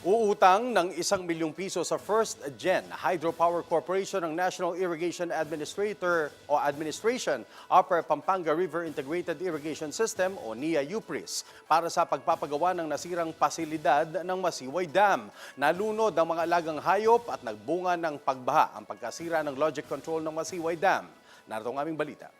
Uutang ng 1 milyong piso sa First Gen Hydropower Corporation ng National Irrigation Administration Upper Pampanga River Integrated Irrigation System o NIA-UPRIS para sa pagpapagawa ng nasirang pasilidad ng Masiway Dam. Nalunod ang mga alagang hayop at nagbunga ng pagbaha ang pagkasira ng logic control ng Masiway Dam. Narito ang aming balita.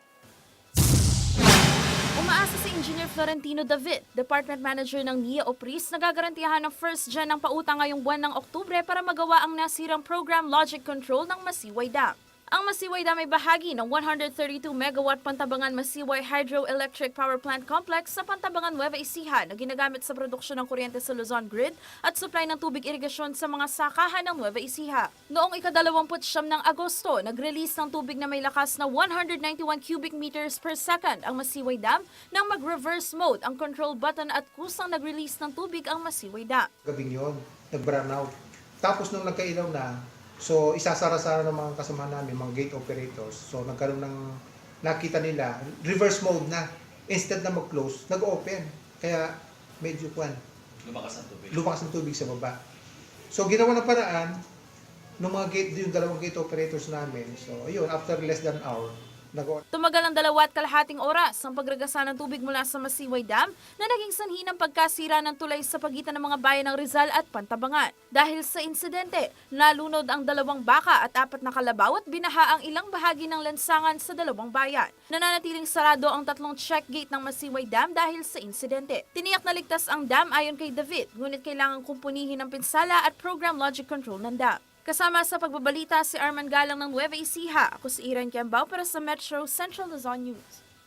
Umaasa si Engineer Florentino David, Department Manager ng NIA-UPRIS, na gagarantiyahan ng First Gen ng pautang ngayong buwan ng Oktubre para magawa ang nasirang program logic control ng Masiway Dam. Ang Masiway Dam ay bahagi ng 132 megawatt Pantabangan Masiway Hydroelectric Power Plant Complex sa Pantabangan, Nueva Ecija na ginagamit sa produksyon ng kuryente sa Luzon Grid at supply ng tubig irigasyon sa mga sakahan ng Nueva Ecija. Noong ika-29 ng Agosto, nag-release ng tubig na may lakas na 191 cubic meters per second ang Masiway Dam nang mag-reverse mode ang control button at kusang nag-release ng tubig ang Masiway Dam. Gabing yun, nag-brown out. Tapos nung nagkailaw na, so isasara-sara ng mga kasamahan namin, mga gate operators. So nagkaroon ng, nakita nila, reverse mode na. Instead na mag-close, nag-open. Kaya medyo lumakas ang tubig sa baba. So ginawa ng paraan, ng mga gate, yung dalawang gate operators namin. So ayun, after less than an hour, Tumagal ang 2.5 oras ang pagragasa ng tubig mula sa Masiway Dam na naging sanhi ng pagkasira ng tulay sa pagitan ng mga bayan ng Rizal at Pantabangan. Dahil sa insidente, nalunod ang 2 baka at 4 na kalabaw at binaha ang ilang bahagi ng lansangan sa 2 bayan. Nananatiling sarado ang 3 check gate ng Masiway Dam dahil sa insidente. Tiniyak na ligtas ang dam ayon kay David, ngunit kailangang kumpunihin ng pinsala at program logic control ng dam. Kasama sa pagbabalita si Arman Galang ng Nueva Ecija. Ako si Iran Kiambao para sa Metro Central Luzon News.